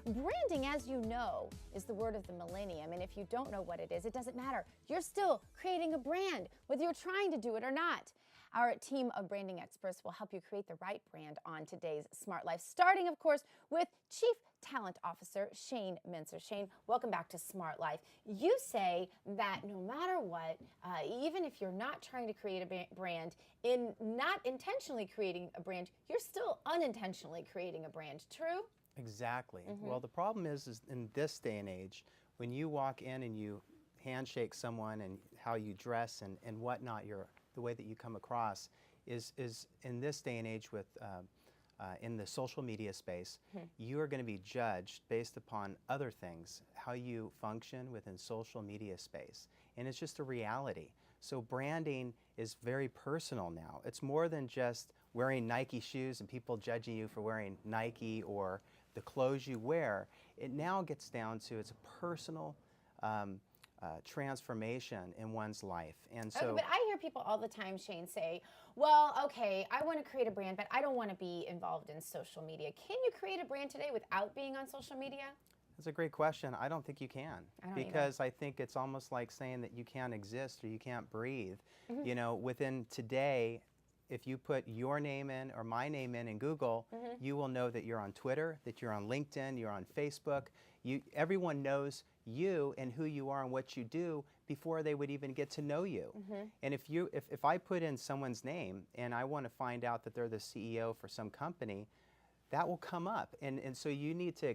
Branding, as you know, is the word of the millennium, and if you don't know what it is, it doesn't matter. You're still creating a brand, whether you're trying to do it or not. Our team of branding experts will help you create the right brand on today's Smart Life, starting, of course, with Chief Talent Officer Shane Mincer. Shane, welcome back to Smart Life. You say that no matter what, even if you're not trying to create a brand, in not intentionally creating a brand, you're still unintentionally creating a brand. True? Exactly. Well, the problem is in this day and age, when you walk in and you handshake someone and how you dress and whatnot, the way that you come across is in this day and age with in the social media space, you are going to be judged based upon other things, how you function within social media space. And it's just a reality. So branding is very personal now. It's more than just wearing Nike shoes and people judging you for wearing Nike or the clothes you wear. It now gets down to it's a personal transformation in one's life. And so, okay, but I hear people all the time, Shane, say, well, okay, I want to create a brand, but I don't want to be involved in social media. Can you create a brand today without being on social media? that's a great question. I don't think you can, because I think it's almost like saying that you can't exist or you can't breathe. You know, within today, if you put your name in or my name in Google, you will know that you're on Twitter, that you're on LinkedIn, you're on Facebook. Everyone knows you and who you are and what you do before they would even get to know you. And if I put in someone's name and I want to find out that they're the CEO for some company, that will come up, and so you need to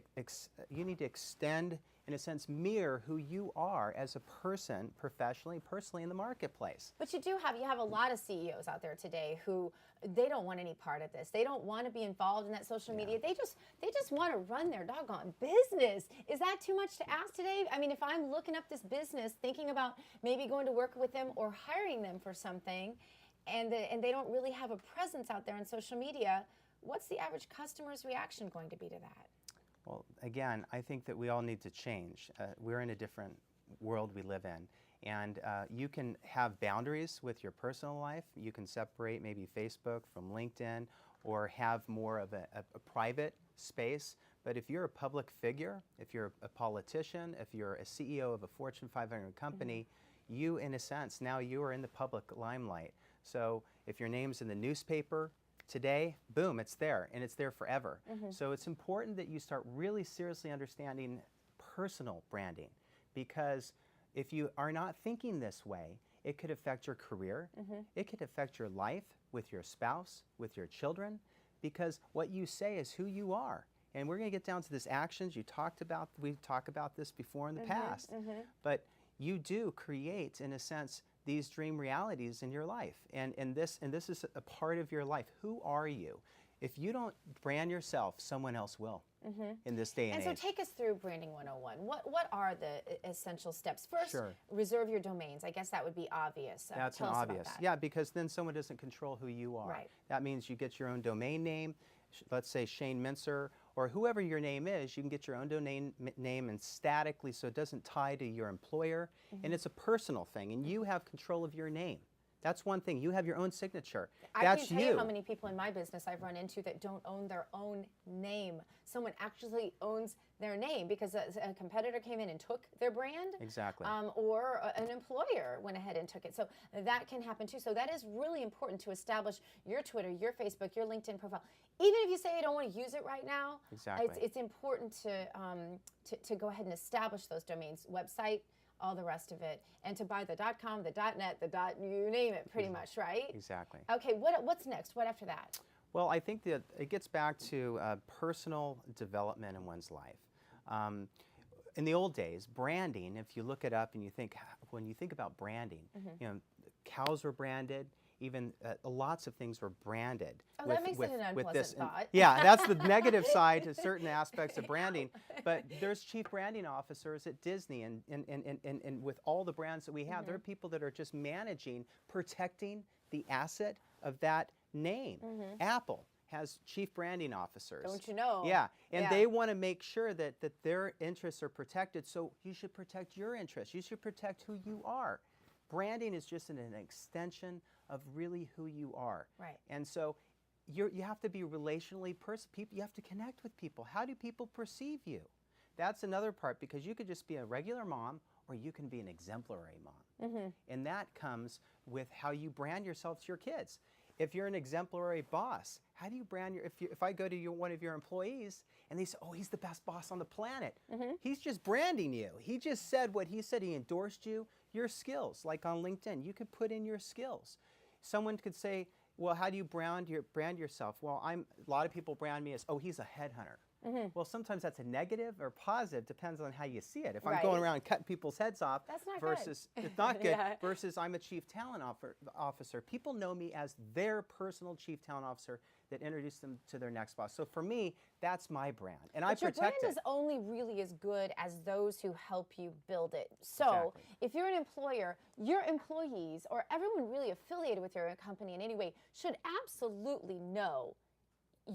extend, in a sense, mirror who you are as a person, professionally, personally in the marketplace. But you have a lot of CEOs out there today who they don't want any part of this. They don't want to be involved in that social media. They just want to run their doggone business. Is that too much to ask today? I mean, if I'm looking up this business, thinking about maybe going to work with them or hiring them for something, and they don't really have a presence out there on social media, what's the average customer's reaction going to be to that? Well, again, I think that we all need to change. We're in a different world we live in. And you can have boundaries with your personal life. You can separate maybe Facebook from LinkedIn or have more of a private space. But if you're a public figure, if you're a politician, if you're a CEO of a Fortune 500 company, you, in a sense, now you are in the public limelight. So if your name's in the newspaper, today, boom, it's there, and it's there forever. So it's important that you start really seriously understanding personal branding, because if you are not thinking this way, it could affect your career, it could affect your life with your spouse, with your children, because what you say is who you are. And we're going to get down to this actions. We talked about this before in the past, but you do create, in a sense, these dream realities in your life, and this is a part of your life. Who are you? If you don't brand yourself, someone else will in this day and age. And so take us through Branding 101. What are the essential steps? First, Sure. Reserve your domains. I guess that would be obvious. That's Tell an us obvious. about that. Yeah, because then someone doesn't control who you are. Right. That means you get your own domain name. Let's say Shane Mincer, or whoever your name is, you can get your own domain name and statically, so it doesn't tie to your employer, and it's a personal thing, and you have control of your name. That's one thing. You have your own signature. That's I can't tell you how many people in my business I've run into that don't own their own name. Someone actually owns their name because a competitor came in and took their brand. Exactly. Or an employer went ahead and took it. So that can happen too. So that is really important to establish your Twitter, your Facebook, your LinkedIn profile. Even if you say I don't want to use it right now, exactly. It's important to go ahead and establish those domains, website, all the rest of it, and to buy the .com, the .net, the you name it, pretty much, right? Exactly. Okay, what's next? What after that? Well, I think that it gets back to personal development in one's life. In the old days, branding, if you look it up and when you think about branding, you know, cows were branded, even lots of things were branded. Oh, that makes it an unpleasant thought. Yeah, that's the negative side to certain aspects of branding. But there's chief branding officers at Disney, and with all the brands that we have, there are people that are just managing, protecting the asset of that name. Apple has chief branding officers. Don't you know? Yeah, and they want to make sure that their interests are protected, so you should protect your interests. You should protect who you are. Branding is just an extension of really who you are. Right. And so you have to be relationally people. You have to connect with people. How do people perceive you? that's another part, because you could just be a regular mom or you can be an exemplary mom. And that comes with how you brand yourself to your kids. If you're an exemplary boss, how do you brand if I go to one of your employees and they say, oh, he's the best boss on the planet, he's just branding you. He just said what he said. He endorsed you, your skills. Like on LinkedIn, you could put in your skills. Someone could say, well, how do you brand yourself? Well, a lot of people brand me as, oh, he's a headhunter. Well, sometimes that's a negative or positive, depends on how you see it. If I'm going around cutting people's heads off, that's not versus good. It's not good, versus I'm a chief talent officer. People know me as their personal chief talent officer that introduced them to their next boss. So for me, that's my brand, and I protect it. Your brand is only really as good as those who help you build it. So if you're an employer, your employees or everyone really affiliated with your company in any way should absolutely know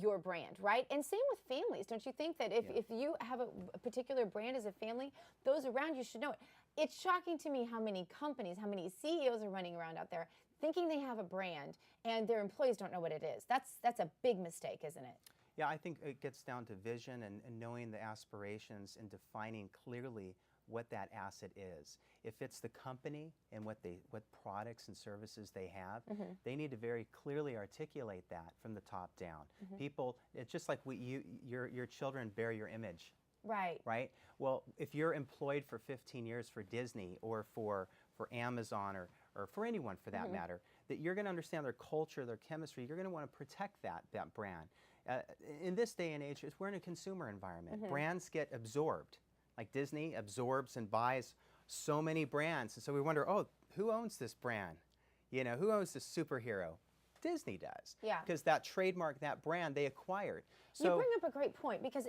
your brand, right? And same with families. Don't you think that if you have a particular brand as a family, those around you should know it? It's shocking to me how many companies, how many CEOs are running around out there thinking they have a brand and their employees don't know what it is. That's a big mistake, isn't it? Yeah, I think it gets down to vision and knowing the aspirations and defining clearly what that asset is. If it's the company and what products and services they have, they need to very clearly articulate that from the top down. People, it's just like your children bear your image. Right? Well, if you're employed for 15 years for Disney or for Amazon or for anyone for that matter, that you're going to understand their culture, their chemistry, you're going to want to protect that brand. In this day and age, we're in a consumer environment. Brands get absorbed. Like Disney absorbs and buys so many brands. And so we wonder, oh, who owns this brand? You know, who owns this superhero? Disney does. Yeah. Because that trademark, that brand, they acquired. So you bring up a great point, because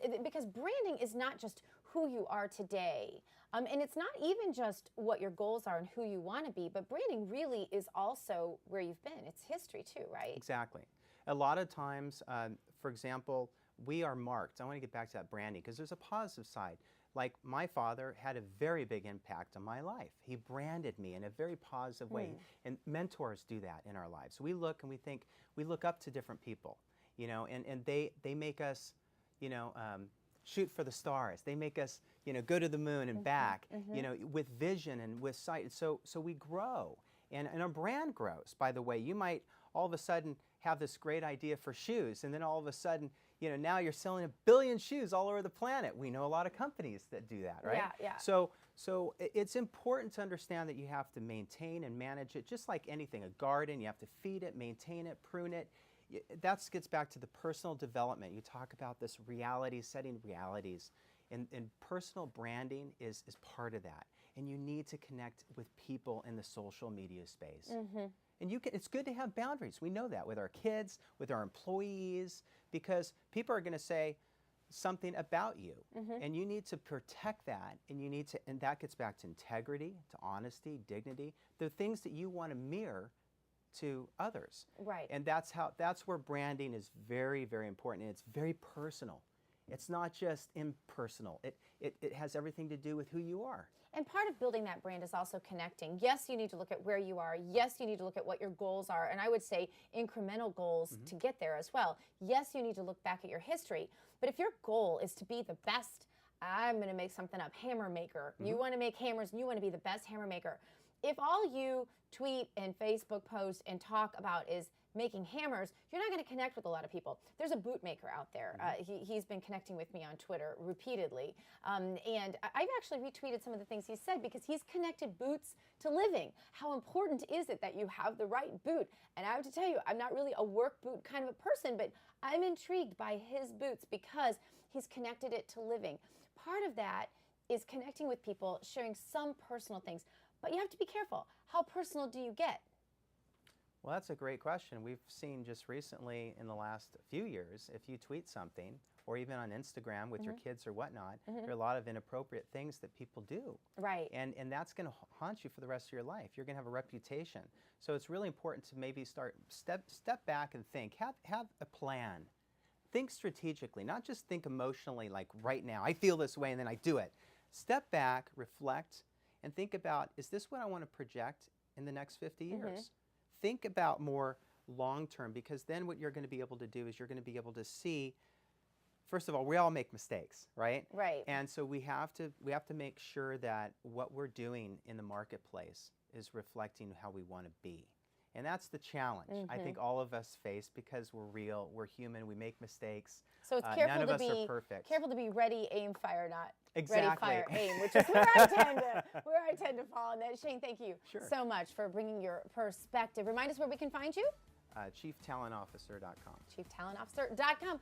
branding is not just who you are today. And it's not even just what your goals are and who you want to be, but branding really is also where you've been. It's history too, right? Exactly. A lot of times, for example, we are marked. I want to get back to that branding because there's a positive side. Like my father had a very big impact on my life. He branded me in a very positive way. And mentors do that in our lives. We look and we think, we look up to different people, you know, and they make us, you know, shoot for the stars. They make us, you know, go to the moon and back, you know, with vision and with sight. So we grow, and our brand grows. By the way, you might all of a sudden have this great idea for shoes, and then all of a sudden, you know, now you're selling 1 billion shoes all over the planet. We know a lot of companies that do that, right? Yeah. So it's important to understand that you have to maintain and manage it, just like anything. A garden, you have to feed it, maintain it, prune it. That gets back to the personal development. You talk about this reality, setting realities. And personal branding is part of that. And you need to connect with people in the social media space. And it's good to have boundaries. We know that with our kids, with our employees, because people are going to say something about you, and you need to protect that. And that gets back to integrity, to honesty, dignity, the things that you want to mirror to others. Right. And that's where branding is very, very important. And it's very personal. It's not just impersonal. It has everything to do with who you are. And part of building that brand is also connecting. Yes, you need to look at where you are. Yes, you need to look at what your goals are. And I would say incremental goals to get there as well. Yes, you need to look back at your history. But if your goal is to be the best, I'm going to make something up, hammer maker. You want to make hammers and you want to be the best hammer maker. If all you tweet and Facebook post and talk about is making hammers, you're not going to connect with a lot of people. There's a boot maker out there. He's been connecting with me on Twitter repeatedly. And I've actually retweeted some of the things he said because he's connected boots to living. How important is it that you have the right boot? And I have to tell you, I'm not really a work boot kind of a person, but I'm intrigued by his boots because he's connected it to living. Part of that is connecting with people, sharing some personal things. But you have to be careful. How personal do you get? Well, that's a great question. We've seen just recently in the last few years, if you tweet something, or even on Instagram with your kids or whatnot, there are a lot of inappropriate things that people do. Right. And that's going to haunt you for the rest of your life. You're going to have a reputation. So it's really important to maybe step back and think. Have a plan. Think strategically, not just think emotionally like right now. I feel this way and then I do it. Step back, reflect, and think about, is this what I want to project in the next 50 years? Think about more long-term, because then what you're going to be able to do is you're going to be able to see first of all, we all make mistakes, right? Right. And so we have to make sure that what we're doing in the marketplace is reflecting how we want to be. And that's the challenge I think all of us face, because we're real, we're human, we make mistakes. So it's none of us are perfect. careful to be ready, aim, fire, not Exactly. ready, fire, aim, which is where I tend to fall in that. Shane, thank you so much for bringing your perspective. Remind us where we can find you. ChiefTalentOfficer.com. ChiefTalentOfficer.com.